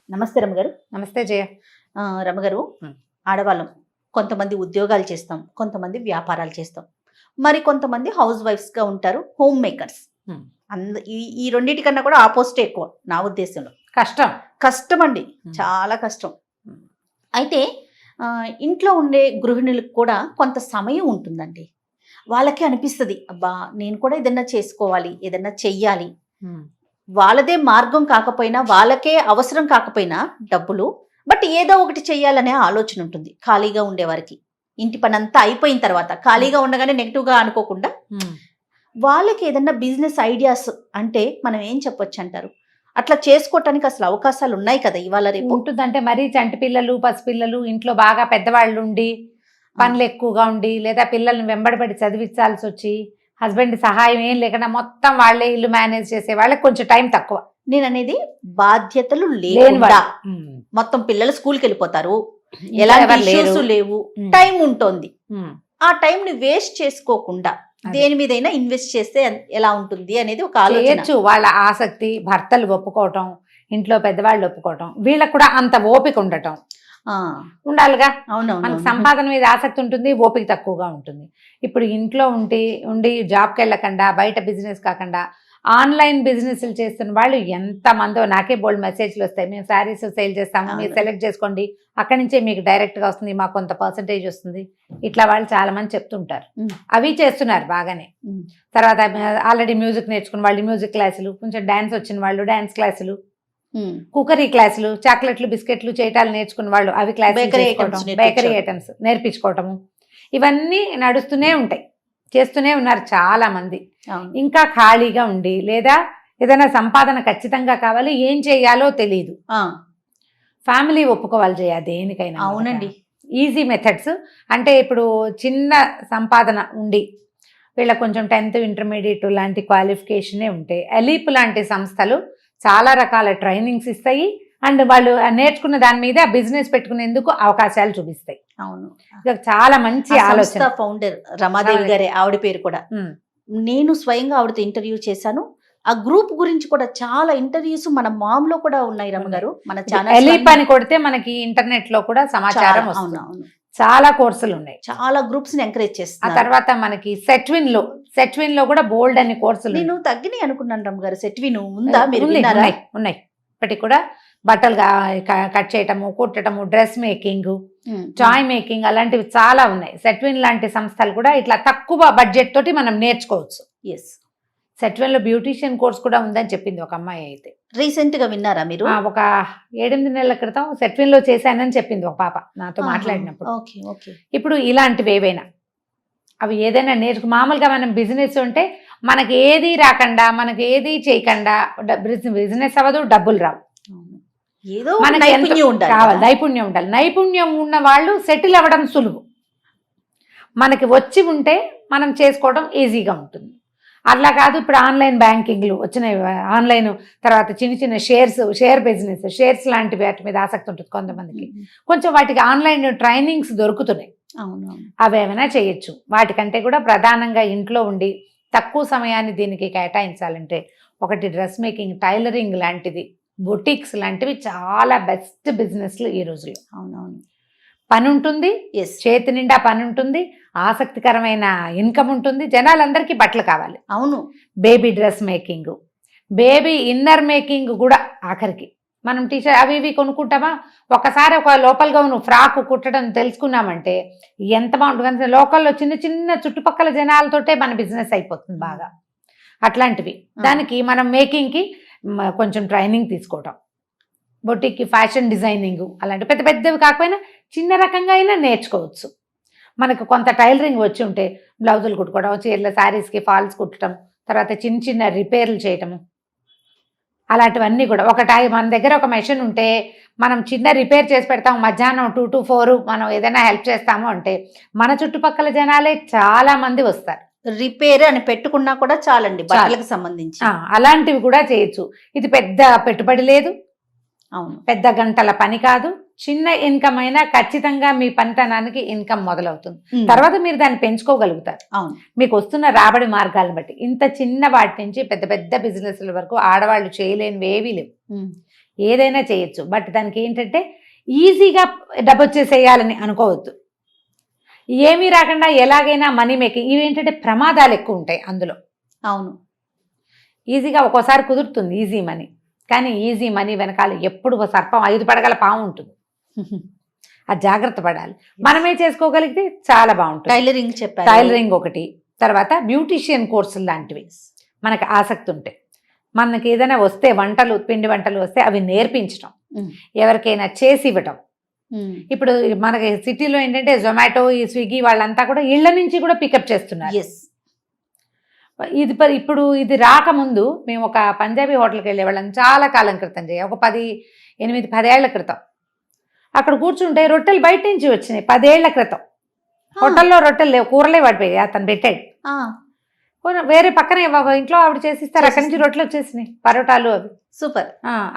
నమస్తే రమగారు. నమస్తే జయ. రమగారు, ఆడవాళ్ళం కొంతమంది ఉద్యోగాలు చేస్తాం, కొంతమంది వ్యాపారాలు చేస్తాం, మరి కొంతమంది హౌస్ వైఫ్స్గా ఉంటారు, హోమ్ మేకర్స్. ఈ రెండింటికన్నా కూడా ఆపోజిట్ ఎక్కువ నా ఉద్దేశంలో. కష్టం అండి, చాలా కష్టం. అయితే ఇంట్లో ఉండే గృహిణులకు కూడా కొంత సమయం ఉంటుందండి. వాళ్ళకి అనిపిస్తుంది, అబ్బా నేను కూడా ఏదన్నా చేసుకోవాలి, ఏదన్నా చెయ్యాలి. వాళ్ళదే మార్గం కాకపోయినా, వాళ్ళకే అవసరం కాకపోయినా డబ్బులు, బట్ ఏదో ఒకటి చెయ్యాలనే ఆలోచన ఉంటుంది ఖాళీగా ఉండేవారికి. ఇంటి పని అంతా అయిపోయిన తర్వాత ఖాళీగా ఉండగానే నెగిటివ్గా అనుకోకుండా వాళ్ళకి ఏదన్నా బిజినెస్ ఐడియాస్ అంటే మనం ఏం చెప్పొచ్చు అంటారు? అట్లా చేసుకోవటానికి అసలు అవకాశాలు ఉన్నాయి కదా ఇవాళ రేపు? ఉంటుందంటే మరీ చంటి పిల్లలు, పసిపిల్లలు, ఇంట్లో బాగా పెద్దవాళ్ళు ఉండి పనులు ఎక్కువగా ఉండి, లేదా పిల్లల్ని వెంబడబడి చదివించాల్సి వచ్చి హస్బెండ్ సహాయం ఏం లేకుండా మొత్తం వాళ్ళే ఇల్లు మేనేజ్ చేసే వాళ్ళకి కొంచెం టైం తక్కువ. నేను అనేది బాధ్యతలు లేకుండా మొత్తం పిల్లలు స్కూల్కి వెళ్ళిపోతారు, ఎలాంటి ఇష్యూస్ లేవు, టైం ఉంటుంది. ఆ టైం ని వేస్ట్ చేసుకోకుండా దేని మీదైనా ఇన్వెస్ట్ చేస్తే ఎలా ఉంటుంది అనేది ఒక ఆలోచన. వాళ్ళ ఆసక్తి, భర్తలు ఒప్పుకోవటం, ఇంట్లో పెద్దవాళ్ళు ఒప్పుకోవటం, వీళ్ళకి కూడా అంత ఓపిక ఉండటం ఉండాలిగా. అవునవును, మనకు సంపాదన మీద ఆసక్తి ఉంటుంది, ఓపిక తక్కువగా ఉంటుంది. ఇప్పుడు ఇంట్లో ఉండి జాబ్కి వెళ్ళకుండా, బయట బిజినెస్ కాకుండా ఆన్లైన్ బిజినెస్లు చేస్తున్న వాళ్ళు ఎంతమందో, నాకే బోల్డ్ మెసేజ్లు వస్తాయి. మేము శారీస్ సేల్ చేస్తాము, మీరు సెలెక్ట్ చేసుకోండి, అక్కడి నుంచే మీకు డైరెక్ట్గా వస్తుంది, మాకు కొంత పర్సంటేజ్ వస్తుంది, ఇట్లా వాళ్ళు చాలా మంది చెప్తుంటారు. అవి చేస్తున్నారు బాగానే. తర్వాత ఆల్రెడీ మ్యూజిక్ నేర్చుకున్న వాళ్ళు మ్యూజిక్ క్లాసులు, కొంచెం డ్యాన్స్ వచ్చిన వాళ్ళు డ్యాన్స్ క్లాసులు, కుకరీ క్లాసులు, చాక్లెట్లు బిస్కెట్లు చేయటాలు నేర్చుకున్న వాళ్ళు అవి క్లాసులు, బేకరీ ఐటమ్స్ నేర్పించుకోవటము, ఇవన్నీ నడుస్తూనే ఉంటాయి, చేస్తూనే ఉన్నారు చాలా మంది. ఇంకా ఖాళీగా ఉండి లేదా ఏదైనా సంపాదన ఖచ్చితంగా కావాలి, ఏం చేయాలో తెలియదు, ఫ్యామిలీ ఒప్పుకోవాలి చేయాలి దేనికైనా. అవునండి, ఈజీ మెథడ్స్ అంటే ఇప్పుడు చిన్న సంపాదన ఉండి వీళ్ళకి కొంచెం 10th ఇంటర్మీడియట్ లాంటి క్వాలిఫికేషనే ఉంటే ఎలీప్ లాంటి సంస్థలు చాలా రకాల ట్రైనింగ్స్ ఇస్తాయి, అండ్ వాళ్ళు నేర్చుకున్న దాని మీద బిజినెస్ పెట్టుకునేందుకు అవకాశాలు చూపిస్తాయి. అవును, చాలా మంచి ఆలోచన. ఫౌండర్ రమాదేవి గారే ఆవిడ పేరు కూడా. నేను స్వయంగా ఆవిడతో ఇంటర్వ్యూ చేశాను. ఆ గ్రూప్ గురించి కూడా చాలా ఇంటర్వ్యూస్ మన మామ్ లో కూడా ఉన్నాయి రమగారు. మన ఛానల్ ఎలీప్ అని కొడితే మనకి ఇంటర్నెట్ లో కూడా సమాచారం వస్తుంది. చాలా కోర్సులు ఉన్నాయి, చాలా గ్రూప్స్ ని ఎంకరేజ్ చేస్తాను. ఆ తర్వాత మనకి సెట్విన్ లో కూడా బోల్డ్ అనే కోర్సులు. నేను తగ్గినాయి అనుకున్నాను రమగారు. సెట్విన్ ఉందా? మీరు ఉన్నాయి. ఇప్పటికి కూడా బట్టలు కట్ చేయటము, కుట్టటము, డ్రెస్ మేకింగ్, టాయ్ మేకింగ్, అలాంటివి చాలా ఉన్నాయి. సెట్విన్ లాంటి సంస్థలు కూడా ఇట్లా తక్కువ బడ్జెట్ తోటి మనం నేర్చుకోవచ్చు. సెట్విన్ లో బ్యూటీషియన్ కోర్స్ కూడా ఉందని చెప్పింది ఒక అమ్మాయి. అయితే రీసెంట్ గా విన్నారా మీరు? ఒక 7-8 నెలల క్రితం సెట్విన్ లో చేశానని చెప్పింది ఒక పాప నాతో మాట్లాడినప్పుడు. ఇప్పుడు ఇలాంటివి ఏవైనా అవి ఏదైనా మామూలుగా మనం బిజినెస్ ఉంటే మనకి ఏది రాకుండా, మనకి ఏది చేయకుండా బిజినెస్ అవ్వదు, డబ్బులు రావు. ఏదో నైపుణ్యం ఉండాలి. నైపుణ్యం ఉన్న వాళ్ళు సెటిల్ అవ్వడం సులువు. మనకి వచ్చి ఉంటే మనం చేసుకోవడం ఈజీగా ఉంటుంది. అట్లా కాదు, ఇప్పుడు ఆన్లైన్ బ్యాంకింగ్లు వచ్చినాయి, ఆన్లైన్ తర్వాత చిన్న షేర్ బిజినెస్, షేర్స్ లాంటి వాటి మీద ఆసక్తి ఉంటుంది కొంతమందికి. కొంచెం వాటికి ఆన్లైన్ ట్రైనింగ్స్ దొరుకుతున్నాయి, అవి ఏమైనా చేయొచ్చు. వాటికంటే కూడా ప్రధానంగా ఇంట్లో ఉండి తక్కువ సమయాన్ని దీనికి కేటాయించాలంటే ఒకటి డ్రెస్ మేకింగ్, టైలరింగ్ లాంటిది, బొటిక్స్ లాంటివి చాలా బెస్ట్ బిజినెస్లు ఈ రోజుల్లో. అవునవును, పని ఉంటుంది, చేతి నిండా పని ఉంటుంది, ఆసక్తికరమైన ఇన్కమ్ ఉంటుంది, జనాలందరికీ బట్టలు కావాలి. అవును, baby dress making, baby inner making కూడా. ఆఖరికి మనం టీషర్ట్ అవి ఇవి కొనుక్కుంటామా, ఒకసారి ఒక లోపల్ గౌన్ ఫ్రాక్ కుట్టడం తెలుసుకున్నామంటే ఎంత బాగుంటుంది. లోకల్లో చిన్న చుట్టుపక్కల జనాలతోటే మన బిజినెస్ అయిపోతుంది బాగా. అట్లాంటివి దానికి మనం మేకింగ్కి కొంచెం ట్రైనింగ్ తీసుకోవటం, బొటిక్కి ఫ్యాషన్ డిజైనింగ్, అలాంటి పెద్దవి కాకపోయినా చిన్న రకంగా అయినా నేర్చుకోవచ్చు. మనకు కొంత టైలరింగ్ వచ్చి ఉంటే బ్లౌజులు కుట్టుకోవడం, చీరల శారీస్కి ఫాల్స్ కుట్టడం, తర్వాత చిన్న రిపేర్లు చేయటము, అలాంటివన్నీ కూడా. మన దగ్గర ఒక మెషిన్ ఉంటే మనం చిన్న రిపేర్ చేసి పెడతాం, మధ్యాహ్నం 2 to 4 మనం ఏదైనా హెల్ప్ చేస్తాము అంటే మన చుట్టుపక్కల జనాలే చాలా మంది వస్తారు. రిపేర్ అని పెట్టుకున్నా కూడా చాలండి బట్టలకు సంబంధించి. అలాంటివి కూడా చేయొచ్చు. ఇది పెద్ద పెట్టుబడి లేదు, పెద్ద గంటల పని కాదు, చిన్న ఇన్కమ్ అయినా ఖచ్చితంగా మీ పనితనానికి ఇన్కమ్ మొదలవుతుంది. తర్వాత మీరు దాన్ని పెంచుకోగలుగుతారు మీకు వస్తున్న రాబడి మార్గాలను బట్టి. ఇంత చిన్న వాటి నుంచి పెద్ద బిజినెస్ల వరకు ఆడవాళ్ళు చేయలేనివి ఏవీ లేవు. ఏదైనా చేయొచ్చు. బట్ దానికి ఏంటంటే ఈజీగా డబ్బు వచ్చేసేయాలని అనుకోవద్దు. ఏమీ రాకుండా ఎలాగైనా మనీ మేకింగ్, ఇవి ఏంటంటే ప్రమాదాలు ఎక్కువ ఉంటాయి అందులో. అవును. ఈజీగా ఒక్కోసారి కుదురుతుంది ఈజీ మనీ, కానీ ఈజీ మనీ వెనకాల ఎప్పుడు ఒక సర్పం 5 పడగల పాము ఉంటుంది. ఆ జాగ్రత్త పడాలి. మనమే చేసుకోగలిగితే చాలా బాగుంటుంది. టైలరింగ్ చెప్పారు. టైలరింగ్ ఒకటి, తర్వాత బ్యూటీషియన్ కోర్సులు లాంటివి మనకు ఆసక్తి ఉంటే, మనకి ఏదైనా వస్తే వంటలు, పిండి వంటలు వస్తే అవి నేర్పించడం, ఎవరికైనా చేసి ఇవ్వటం. ఇప్పుడు మనకి సిటీలో ఏంటంటే జొమాటో, ఈ స్విగ్గీ వాళ్ళంతా కూడా ఇళ్ల నుంచి కూడా పికప్ చేస్తున్నారు. ఇప్పుడు ఇది రాకముందు మేము ఒక పంజాబీ హోటల్కి వెళ్ళేవాళ్ళం చాలా కాలం క్రితం, ఒక 8-10 ఏళ్ల క్రితం. అక్కడ కూర్చుంటే రొట్టెలు బయట నుంచి వచ్చినాయి. 10 ఏళ్ల క్రితం హోటల్లో రొట్టెలు లేవు, కూరలే పడిపోయాయి, అతను పెట్టాడు. వేరే పక్కనే ఇంట్లో ఆవిడ చేసిస్తారు, అక్కడి నుంచి రొట్టెలు వచ్చేసినాయి, పరోటాలు అవి. సూపర్.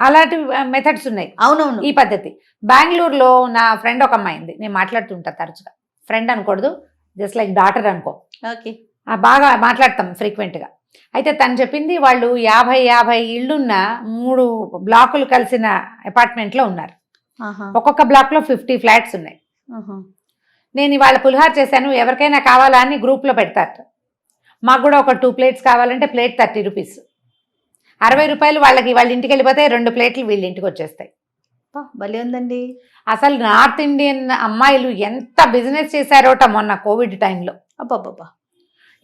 అలాంటి మెథడ్స్ ఉన్నాయి. అవునవును. ఈ పద్ధతి బెంగళూరులో నా ఫ్రెండ్ ఒక అమ్మాయి ఉంది, నేను మాట్లాడుతుంటా తరచుగా. ఫ్రెండ్ అనకూడదు, జస్ట్ లైక్ డాటర్ అనుకో. ఓకే. బాగా మాట్లాడతాం ఫ్రీక్వెంట్గా. అయితే తను చెప్పింది వాళ్ళు 50 ఇళ్ళున్న 3 బ్లాకులు కలిసిన అపార్ట్మెంట్లో ఉన్నారు. ఒక్కొక్క బ్లాక్లో 50 ఫ్లాట్స్ ఉన్నాయి. నేను ఇవాళ పులిహార చేశాను, ఎవరికైనా కావాలా అని గ్రూప్లో పెడతారు. మాకు కూడా ఒక 2 ప్లేట్స్ కావాలంటే ప్లేట్ 30 రూపీస్, 60 రూపాయలు వాళ్ళకి. వాళ్ళ ఇంటికి వెళ్ళిపోతే 2 ప్లేట్లు వీళ్ళ ఇంటికి వచ్చేస్తాయి. భలే ఉందండి. అసలు నార్త్ ఇండియన్ అమ్మాయిలు ఎంత బిజినెస్ చేశారోట మొన్న కోవిడ్ టైంలో. అబ్బాబ్బా.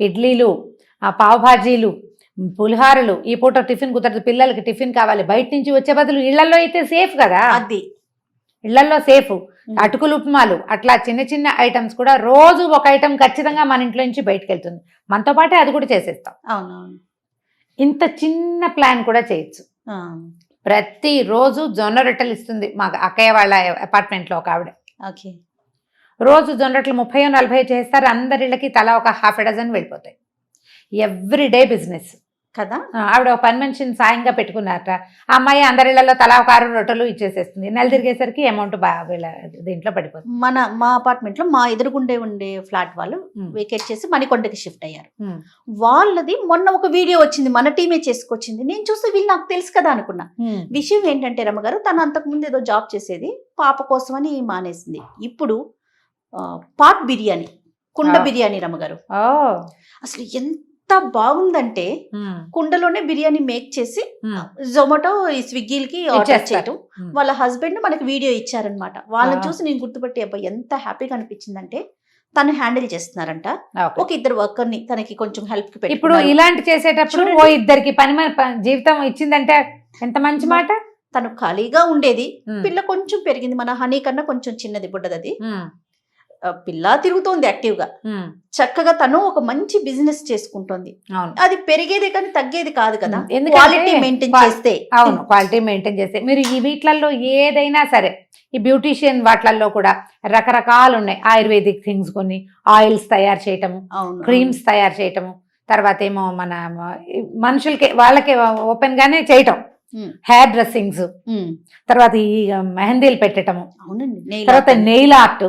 ఇడ్లీలు, పావ్ భాజీలు, పులిహారలు. ఈ పూట టిఫిన్ కుదరదు, పిల్లలకి టిఫిన్ కావాలి, బయట నుంచి వచ్చే బదులు ఇళ్లలో అయితే సేఫ్ కదా. అది ఇళ్లలో సేఫ్. అటుకులు, ఉప్మాలు, అట్లా చిన్న చిన్న ఐటమ్స్ కూడా రోజు ఒక ఐటమ్ ఖచ్చితంగా మన ఇంట్లో నుంచి బయటకు వెళ్తుంది. మనతో పాటే అది కూడా చేసేస్తాం. అవునవును. ఇంత చిన్న ప్లాన్ కూడా చేయొచ్చు. ప్రతిరోజు జొన్న రొట్టెలు ఇస్తుంది మా అక్కయ్య వాళ్ళ అపార్ట్మెంట్లో ఒక ఆవిడ. ఓకే. రోజు జొన్న రొట్టెలు 30-40 చేస్తారు. అందరిళ్ళకి తలా ఒక ½ డజన్ వెళ్ళిపోతాయి. ఎవ్రీడే బిజినెస్ కదా. ఆవిడ ఒక పని మనిషిని సాయంగా పెట్టుకున్నారట. ఆ అమ్మాయి అందరిళ్లలో తలా ఒక 6 రొట్టెలు ఇచ్చేసేస్తుంది. నెల తిరిగేసరికి అమౌంట్ దీంట్లో పడిపోతుంది. మా అపార్ట్మెంట్ లో మా ఎదురుగుండే ఉండే ఫ్లాట్ వాళ్ళు వేకేట్ చేసి మణికొండకి షిఫ్ట్ అయ్యారు. వాళ్ళది మొన్న ఒక వీడియో వచ్చింది, మన టీమే చేసుకొచ్చింది. నేను చూస్తే వీళ్ళు నాకు తెలుసు కదా అనుకున్నా. విషయం ఏంటంటే రమ్మగారు, తను అంతకుముందు ఏదో జాబ్ చేసేది, పాప కోసమని మానేసింది. ఇప్పుడు పాట్ బిర్యానీ, కుండ బిర్యానీ రమ్మగారు. అసలు ఎంత బాగుందంటే కుండలోనే బిర్యానీ మేక్ చేసి జొమాటో, ఈ స్విగ్గీలకి ఆర్డర్ చేయటం. వాళ్ళ హస్బెండ్ మనకి వీడియో ఇచ్చారనమాట. వాళ్ళని చూసి నేను గుర్తుపట్టి అబ్బాయి ఎంత హ్యాపీగా అనిపించిందంటే, తను హ్యాండిల్ చేస్తున్నారంట. ఒక 2 వర్కర్ని తనకి కొంచెం హెల్ప్ కి. ఇప్పుడు ఇలాంటి చేసేటప్పుడు 2 పని జీవితం ఇచ్చిందంటే ఎంత మంచి మాట. తను ఖాళీగా ఉండేది, పిల్ల కొంచెం పెరిగింది, మన హనీ కన్నా కొంచెం చిన్నది, బుడ్డదది. పిల్ల తిరుగుతోంది యాక్టివ్ గా, చక్కగా తను ఒక మంచి బిజినెస్ చేసుకుంటోంది. అది పెరిగేదే కానీ తగ్గేది కాదు కదా, క్వాలిటీ మెయింటైన్ చేస్తే. అవును, క్వాలిటీ మెయింటైన్ చేస్తే. మీరు ఈ వీటిలలో ఏదైనా సరే, ఈ బ్యూటీషియన్ వాటిలలో కూడా రకరకాలు ఉన్నాయి. ఆయుర్వేదిక్ థింగ్స్, కొన్ని ఆయిల్స్ తయారు చేయటము, క్రీమ్స్ తయారు చేయటము, తర్వాత ఏమో మన మనుషులకి వాళ్ళకి ఓపెన్ గానే చేయటం, హెయిర్ డ్రెస్సింగ్స్, తర్వాత ఈ మెహందీలు పెట్టటము, తర్వాత నెయిల్ ఆర్ట్.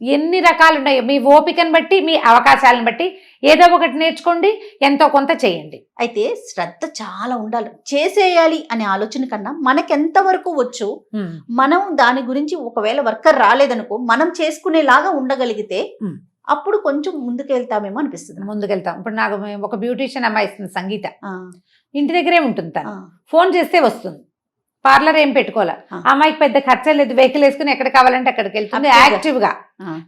ఎన్ని రకాలు ఉన్నాయో. మీ ఓపికను బట్టి, మీ అవకాశాలను బట్టి ఏదో ఒకటి నేర్చుకోండి, ఎంతో కొంత చేయండి. అయితే శ్రద్ధ చాలా ఉండాలి. చేసేయాలి అనే ఆలోచన కన్నా మనకెంత వరకు వచ్చు, మనం దాని గురించి ఒకవేళ వర్కర్ రాలేదనుకో, మనం చేసుకునేలాగా ఉండగలిగితే అప్పుడు కొంచెం ముందుకెళ్తామేమో అనిపిస్తుంది. ముందుకెళ్తాం. ఇప్పుడు నాకు ఒక బ్యూటీషియన్ అమ్మాయి ఇస్తుంది, సంగీత. ఇంటి దగ్గరే ఉంటుంది తను. ఫోన్ చేస్తే వస్తుంది. పార్లర్ ఏం పెట్టుకోవాలి. అమ్మాయికి పెద్ద ఖర్చు లేదు, వెహికల్ వేసుకుని ఎక్కడ కావాలంటే అక్కడికి వెళ్తుంది యాక్టివ్ గా.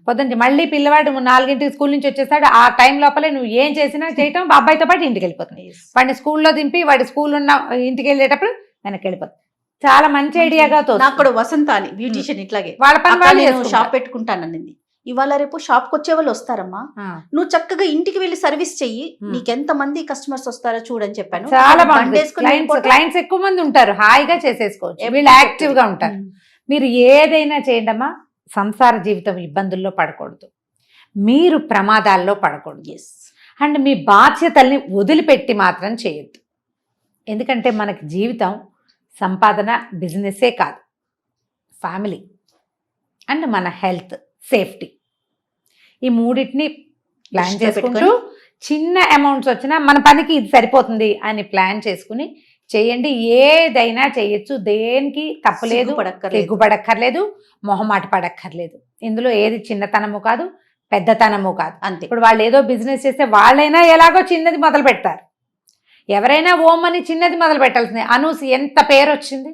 పొద్దున్న మళ్ళీ పిల్లవాడు 4 స్కూల్ నుంచి వచ్చేస్తాడు. ఆ టైం లోపలే నువ్వు ఏం చేసినా చేయటం, అబ్బాయితో పాటు ఇంటికి వెళ్ళిపోతుంది. వాడిని స్కూల్లో దింపి వాడి స్కూల్ ఉన్న ఇంటికి వెళ్ళేటప్పుడు వెనక్కి వెళ్ళిపోతుంది. చాలా మంచి ఐడియాగా నాకు కూడా వసంత అని బ్యూటీషియన్ ఇట్లాగే వాళ్ళ పని వాళ్ళు షాప్ పెట్టుకుంటానండి. ఇవాళ రేపు షాప్కి వచ్చే వాళ్ళు వస్తారమ్మా, నువ్వు చక్కగా ఇంటికి వెళ్ళి సర్వీస్ చెయ్యి, నీకెంత మంది కస్టమర్స్ వస్తారో చూడని చెప్పాను. చాలా బాగుంటుంది. క్లయింట్స్ ఎక్కువ మంది ఉంటారు, హాయిగా చేసేసుకోవచ్చు, వీళ్ళు యాక్టివ్ గా ఉంటారు. మీరు ఏదైనా చేయండి అమ్మా, సంసార జీవితం ఇబ్బందుల్లో పడకూడదు, మీరు ప్రమాదాల్లో పడకూడదు. అండ్ మీ బాధ్యతల్ని వదిలిపెట్టి మాత్రం చేయొద్దు. ఎందుకంటే మనకి జీవితం సంపాదన, బిజినెస్సే కాదు, ఫ్యామిలీ అండ్ మన హెల్త్, సేఫ్టీ, ఈ 3 ప్లాన్ చేసుకుంటూ చిన్న అమౌంట్స్ వచ్చినా మన పనికి ఇది సరిపోతుంది అని ప్లాన్ చేసుకుని చేయండి, ఏదైనా చేయొచ్చు, దేనికి తప్పులేదు, తెగ్గుపడక్కర్లేదు, మొహమాట పడక్కర్లేదు. ఇందులో ఏది చిన్నతనము కాదు, పెద్దతనము కాదు. అంతే. ఇప్పుడు వాళ్ళు ఏదో బిజినెస్ చేస్తే వాళ్ళైనా ఎలాగో చిన్నది మొదలు పెడతారు. ఎవరైనా ఓం అని చిన్నది మొదలు పెట్టాల్సిందే. అనూస్ ఎంత పేరు వచ్చింది,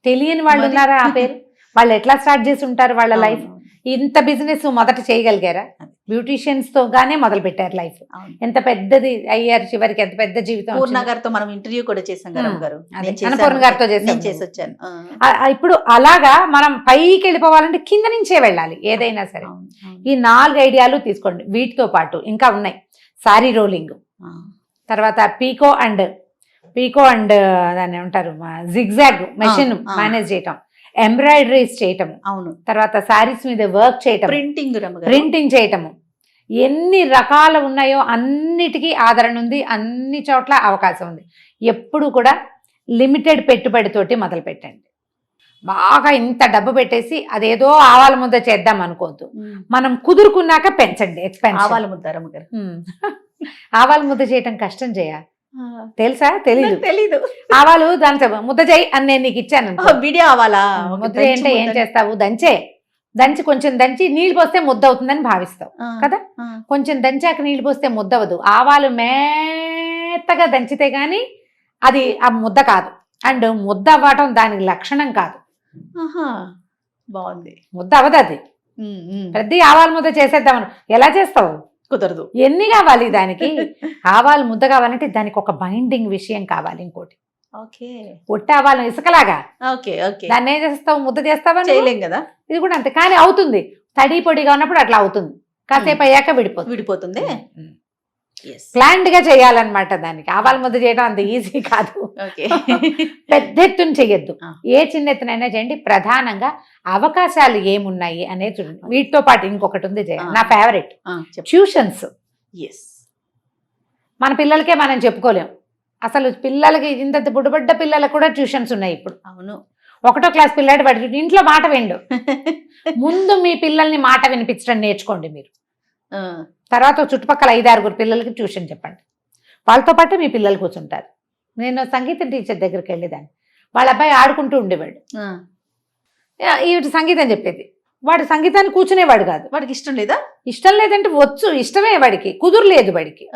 తెలియని వాళ్ళు ఉన్నారా ఆ పేరు? వాళ్ళు ఎట్లా స్టార్ట్ చేసి ఉంటారు వాళ్ళ లైఫ్? ఇంత బిజినెస్ మొదట చేయగలిగారా? బ్యూటీషియన్స్ తో గానే మొదలు పెట్టారు లైఫ్. ఎంత పెద్దది అయ్యారు చివరికి, ఎంత పెద్ద జీవితం. పూర్ణ గారితో మనం ఇంటర్వ్యూ కూడా చేసాం గారు. పూర్ణ గారితో చేసి వచ్చాను. ఇప్పుడు అలాగా మనం పైకి వెళ్ళిపోవాలంటే కింద నుంచే వెళ్ళాలి ఏదైనా సరే. ఈ 4 ఐడియాలు తీసుకోండి. వీటితో పాటు ఇంకా ఉన్నాయి, సారీ రోలింగ్, తర్వాత పీకో అండ్ దాన్ని ఏమంటారు, జిగ్జాగ్ మెషిన్ మేనేజ్ చేయటం, ఎంబ్రాయిడరీస్ చేయటం, అవును, తర్వాత శారీస్ మీద వర్క్ చేయటం, ప్రింటింగ్ చేయటము, ఎన్ని రకాలు ఉన్నాయో అన్నిటికీ ఆదరణ ఉంది, అన్ని చోట్ల అవకాశం ఉంది. ఎప్పుడు కూడా లిమిటెడ్ పెట్టుబడితోటి మొదలు పెట్టండి. బాగా ఇంత డబ్బు పెట్టేసి అదేదో ఆవాల ముద్ద చేద్దాం అనుకోవద్దు. మనం కుదురుకున్నాక పెంచండి ఎక్స్పెన్షన్. ఆవాల ముద్ద రమ్మగారు, ఆవాల ముద్ద చేయటం కష్టం చేయ తెలుసా? తెలీదు. ఆవాలు దాంతో ముద్ద చేయి అని నేను నీకు ఇచ్చాను. వీడియో ఆవాలా ముద్ద అంటే ఏం చేస్తావు? దంచి కొంచెం దంచి నీళ్ళు పోస్తే ముద్ద అవుతుందని భావిస్తావు కదా. కొంచెం దంచాక నీళ్ళు పోస్తే ముద్ద అవ్వదు. ఆవాలు మేత్తగా దంచితే గాని అది ఆ ముద్ద కాదు. అండ్ ముద్ద అవ్వటం దానికి లక్షణం కాదు. బాగుంది. ముద్ద అవ్వదు అది. ప్రతి ఆవాల ముద్ద చేసేద్దామని ఎలా చేస్తావు? కుదరదు. ఎన్ని కావాలి దానికి? ఆవాలు ముద్ద కావాలంటే దానికి ఒక బైండింగ్ విషయం కావాలి. ఇంకోటి పొట్టి ఆవాలు ఇసుకలాగా దాన్ని ఏం చేస్తావు? ముద్ద చేస్తావా? చేయలేం కదా. ఇది కూడా అంతే. కానీ అవుతుంది, తడి పొడిగా ఉన్నప్పుడు అట్లా అవుతుంది. కాసేపు అయ్యాక విడిపోతుంది. ప్లాన్డ్ గా చేయాలన్నమాట. దానికి ఆవాల ముద్ద చేయడం అంత ఈజీ కాదు. పెద్ద ఎత్తున చెయ్యొద్దు, ఏ చిన్న ఎత్తునైనా చేయండి. ప్రధానంగా అవకాశాలు ఏమున్నాయి అనేది చూడండి. వీటితో పాటు ఇంకొకటి ఉంది నా ఫేవరెట్, ట్యూషన్స్. మన పిల్లలకే మనం చెప్పుకోలేం అసలు. పిల్లలకి ఇంత బుడ్డబడ్డ పిల్లలకు కూడా ట్యూషన్స్ ఉన్నాయి ఇప్పుడు. అవును, 1వ క్లాస్ పిల్లాడు పడి ఇంట్లో మాట విండు. ముందు మీ పిల్లల్ని మాట వినిపించడం నేర్చుకోండి మీరు. తర్వాత చుట్టుపక్కల 5-6 పిల్లలకి ట్యూషన్ చెప్పండి. వాళ్ళతో పాటు మీ పిల్లలు కూర్చుంటారు. నేను సంగీతం టీచర్ దగ్గరికి వెళ్ళేదాన్ని. వాళ్ళ అబ్బాయి ఆడుకుంటూ ఉండేవాడు, ఈవిడ సంగీతం చెప్పేది. వాడు సంగీతాన్ని కూర్చునేవాడు కాదు. వాడికి ఇష్టం లేదా? ఇష్టం లేదంటే వచ్చు, ఇష్టమే వాడికి, కుదురులేదు వాడికి.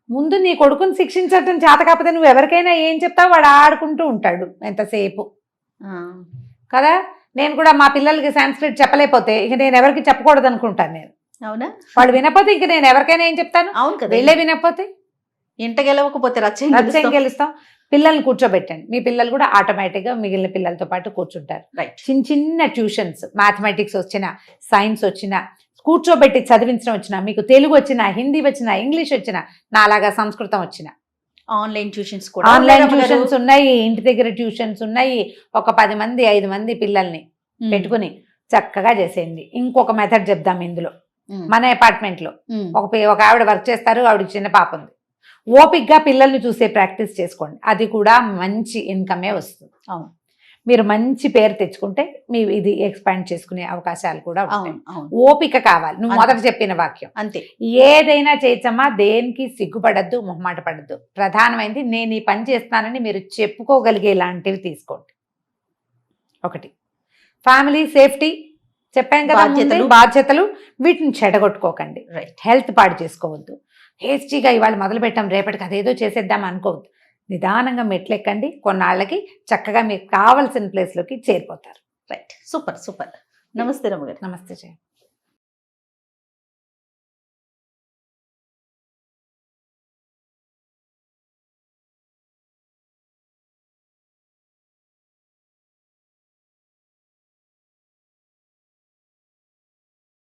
ముందు నీ కొడుకుని శిక్షించడం చేత కాకపోతే నువ్వు ఎవరికైనా ఏం చెప్తావు? వాడు ఆడుకుంటూ ఉంటాడు ఎంతసేపు కదా. నేను కూడా మా పిల్లలకి సంస్కృత్ చెప్పలేకపోతే ఇక నేను ఎవరికి చెప్పకూడదు అనుకుంటాను నేను. అవునా? వాళ్ళు వినకపోతే ఇంక నేను ఎవరికైనా ఏం చెప్తాను? అవును కదా. వీళ్ళే వినకపోతే ఇంట గెలవకపోతే రచ్చం గెలుస్తాం. పిల్లల్ని కూర్చోబెట్టండి. మీ పిల్లలు కూడా ఆటోమేటిక్గా మిగిలిన పిల్లలతో పాటు కూర్చుంటారు. చిన్న చిన్న ట్యూషన్స్, మ్యాథమెటిక్స్ వచ్చినా, సైన్స్ వచ్చినా, కూర్చోబెట్టి చదివించడం వచ్చినా, మీకు తెలుగు వచ్చినా, హిందీ వచ్చినా, ఇంగ్లీష్ వచ్చినా, నాలాగా సంస్కృతం వచ్చినా, ఆన్లైన్ ట్యూషన్స్ ఉన్నాయి. ఇంటి దగ్గర ట్యూషన్స్ ఉన్నాయి. ఒక 10 మంది 5 మంది పిల్లల్ని పెట్టుకుని చక్కగా చేసేయండి. ఇంకొక మెథడ్ చెప్దాం ఇందులో. మన అపార్ట్మెంట్ లో ఒక ఆవిడ వర్క్ చేస్తారు. ఆవిడకి చిన్న పాప ఉంది. ఓపిక్గా పిల్లల్ని చూసే ప్రాక్టీస్ చేసుకోండి. అది కూడా మంచి ఇన్కమే వస్తుంది. అవును, మీరు మంచి పేరు తెచ్చుకుంటే మీ ఇది ఎక్స్పాండ్ చేసుకునే అవకాశాలు కూడా ఉంటాయి. ఓపిక కావాలి. నువ్వు మొదట చెప్పిన వాక్యం అంతే. ఏదైనా చేయచ్చమ్మా, దేనికి సిగ్గుపడద్దు, మొహమాట పడద్దు. ప్రధానమైనది నేను ఈ పని చేస్తానని మీరు చెప్పుకోగలిగే లాంటివి తీసుకోండి. ఒకటి ఫ్యామిలీ సేఫ్టీ చెప్పాం కదా, బాధ్యతలు. వీటిని చెడగొట్టుకోకండి. హెల్త్ పాడు చేసుకోవద్దు. హేస్టీగా ఇవాళ మొదలు పెట్టాం రేపటికి అదేదో చేసేద్దాం అనుకోవద్దు. నిదానంగా మెట్లెక్కండి. కొన్నాళ్ళకి చక్కగా మీకు కావాల్సిన ప్లేస్లోకి చేరిపోతారు. Right, super. నమస్తే రమ్మ గారు. నమస్తే జయ.